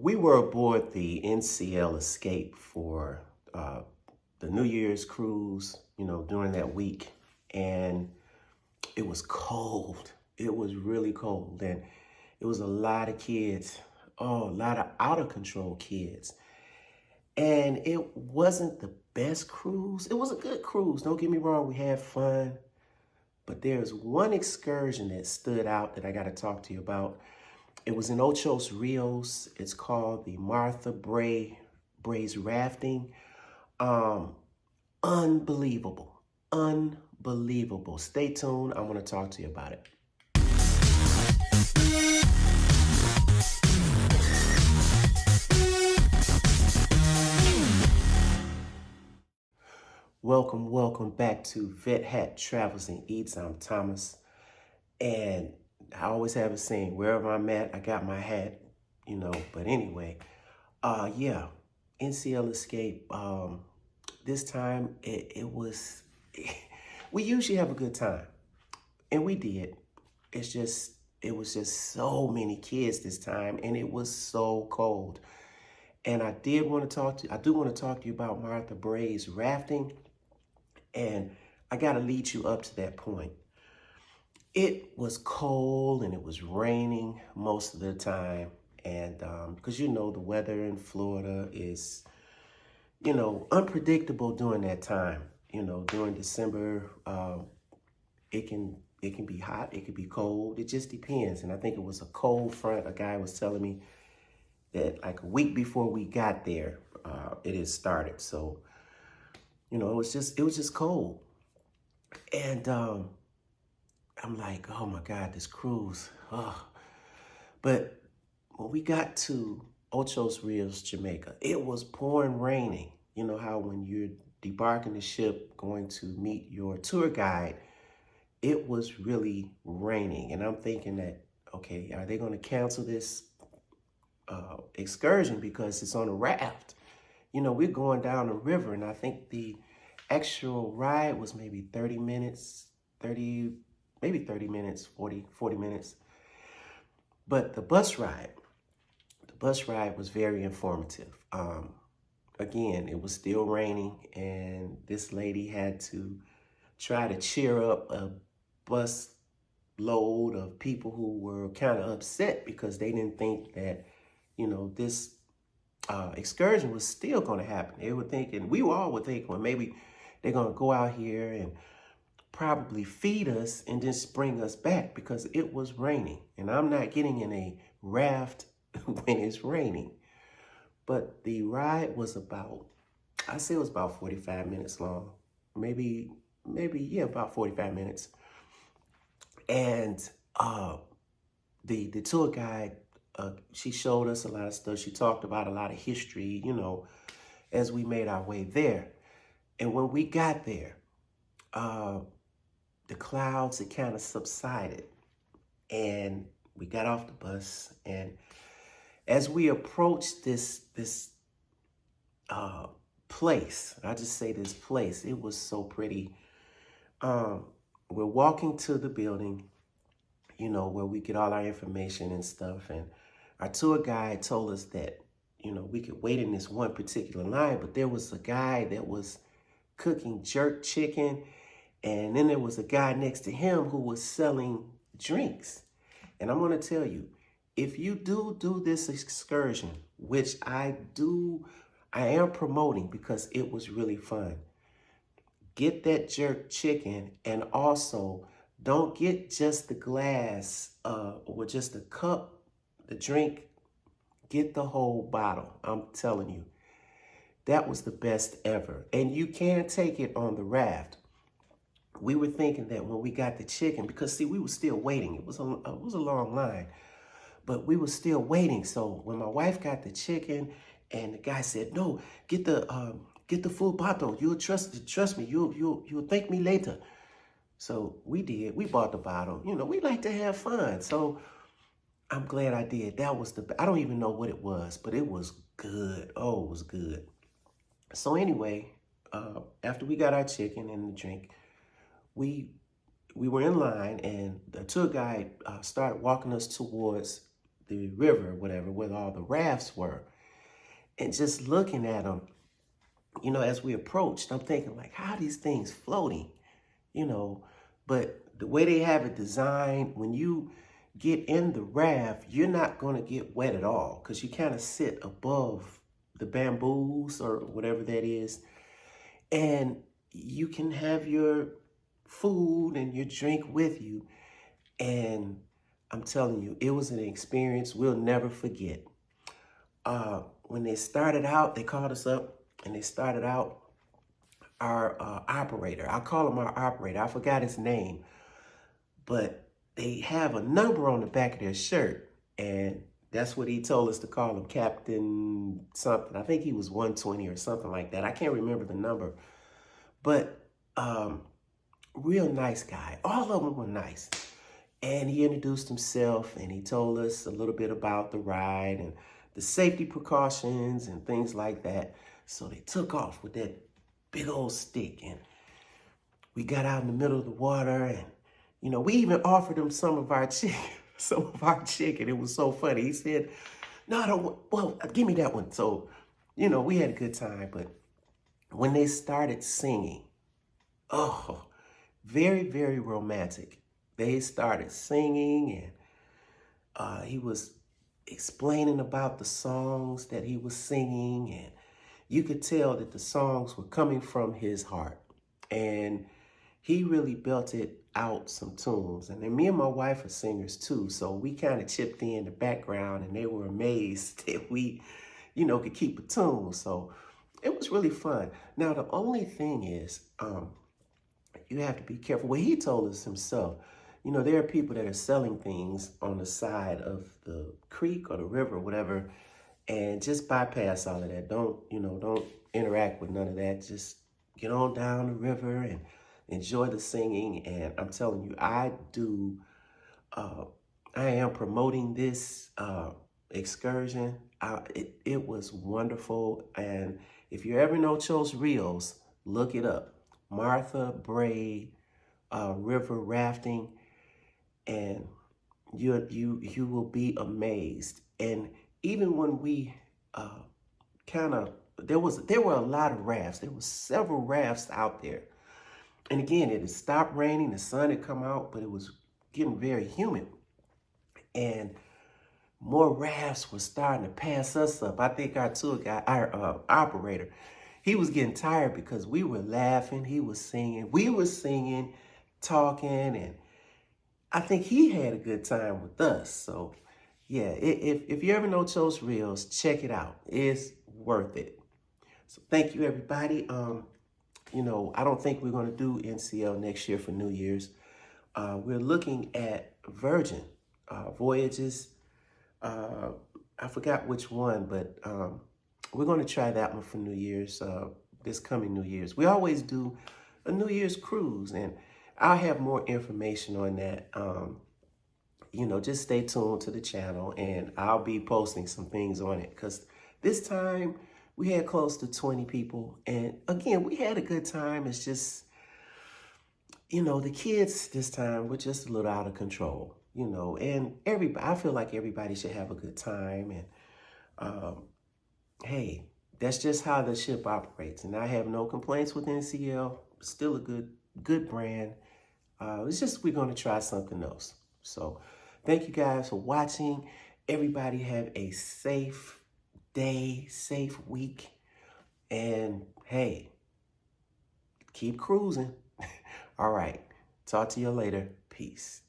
We were aboard the NCL Escape for the New Year's cruise, during that week. And it was cold. It was really cold. And it was a lot of kids, a lot of out of control kids. And it wasn't the best cruise. It was a good cruise. Don't get me wrong. We had fun. But there's one excursion that stood out that I got to talk to you about. It was in Ochos Rios. It's called the Martha Brae's Rafting. Um, Unbelievable. Unbelievable. Stay tuned. I want to talk to you about it. Welcome back to Vet Hat Travels and Eats. I'm Thomas. And I always have a saying, wherever I'm at, I got my hat, But anyway, yeah, NCL Escape. This time it was, we usually have a good time, and we did. It was just so many kids this time, and it was so cold. And I do want to talk to you about Martha Brae's Rafting, and I got to lead you up to that point. It was cold and it was raining most of the time. And because the weather in Florida is, unpredictable during that time. During December, it can be hot, it could be cold. It just depends. And I think it was a cold front. A guy was telling me that like a week before we got there, it had started. So, it was just cold. And I'm like, oh my God, this cruise. Oh. But when we got to Ocho Rios, Jamaica, it was pouring raining. You know how when you're debarking the ship, going to meet your tour guide, it was really raining. And I'm thinking that, okay, are they going to cancel this excursion because it's on a raft? We're going down the river, and I think the actual ride was maybe 30 minutes, 40 minutes. But the bus ride was very informative. Again, it was still raining, and this lady had to try to cheer up a bus load of people who were kind of upset because they didn't think that, this excursion was still going to happen. They were thinking, we all were thinking, well, maybe they're going to go out here and probably feed us and just bring us back because it was raining. And I'm not getting in a raft when it's raining. But the ride was about 45 minutes long. Maybe, yeah, about 45 minutes. And the tour guide, she showed us a lot of stuff. She talked about a lot of history, as we made our way there. And when we got there, the clouds had kind of subsided, and we got off the bus. And as we approached this place, I just say this place, it was so pretty. We're walking to the building, where we get all our information and stuff. And our tour guide told us that, we could wait in this one particular line, but there was a guy that was cooking jerk chicken. And then there was a guy next to him who was selling drinks. And I'm going to tell you, if you do this excursion, which I am promoting because it was really fun, get that jerk chicken, and also don't get just the glass or just a cup, the drink. Get the whole bottle. I'm telling you, that was the best ever. And you can take it on the raft. We were thinking that when we got the chicken, because see, we were still waiting. It was a long line, but we were still waiting. So when my wife got the chicken, and the guy said, "No, get the full bottle. You'll trust me. You'll thank me later." So we did. We bought the bottle. We like to have fun. So I'm glad I did. I don't even know what it was, but it was good. Oh, it was good. So anyway, after we got our chicken and the drink, we were in line, and the tour guide started walking us towards the river, whatever, where all the rafts were. And just looking at them, you know, as we approached, I'm thinking like, how are these things floating, you know? But the way they have it designed, when you get in the raft, you're not going to get wet at all because you kind of sit above the bamboos or whatever that is. And you can have your food and your drink with you. And I'm telling you, it was an experience we'll never forget. When they started out, they called us up and they started out our operator. I call him our operator. I forgot his name, but they have a number on the back of their shirt. And that's what he told us to call him, Captain something. I think he was 120 or something like that. I can't remember the number, but real nice guy. All of them were nice. And he introduced himself and he told us a little bit about the ride and the safety precautions and things like that. So they took off with that big old stick and we got out in the middle of the water and, you know, we even offered him some of our chicken. It was so funny. He said, no, I don't, well, give me that one. So, you know, we had a good time, but when they started singing, oh, very, very romantic. They started singing and he was explaining about the songs that he was singing, and you could tell that the songs were coming from his heart. And he really belted out some tunes. And then me and my wife are singers too, so we kind of chipped in the background and they were amazed that we, you know, could keep a tune. So it was really fun. Now, the only thing is, you have to be careful. Well, he told us himself, you know, there are people that are selling things on the side of the creek or the river or whatever, and just bypass all of that. Don't interact with none of that. Just get on down the river and enjoy the singing. And I'm telling you, I am promoting this excursion. It was wonderful. And if you ever know Ocho Rios, look it up. Martha Brae river rafting, and you will be amazed. And even when we there were a lot of rafts. There were several rafts out there. And again, it had stopped raining, the sun had come out, but it was getting very humid. And more rafts were starting to pass us up. I think our tour guide, our operator, he was getting tired because we were laughing, he was singing, we were singing, talking, and I think he had a good time with us. So yeah, if you ever know Ocho Rios, check it out. It's worth it. So thank you, everybody. You know, I don't think we're going to do NCL next year for New Year's. We're looking at Virgin voyages. I forgot which one, but we're going to try that one for New Year's, this coming New Year's. We always do a New Year's cruise, and I'll have more information on that. You know, just stay tuned to the channel, and I'll be posting some things on it, because this time we had close to 20 people. And again, we had a good time. It's just, you know, the kids this time were just a little out of control, you know, and I feel like everybody should have a good time. And hey, that's just how the ship operates. And I have no complaints with NCL. Still a good brand. It's just we're going to try something else. So thank you guys for watching. Everybody have a safe day, safe week. And hey, keep cruising. All right. Talk to you later. Peace.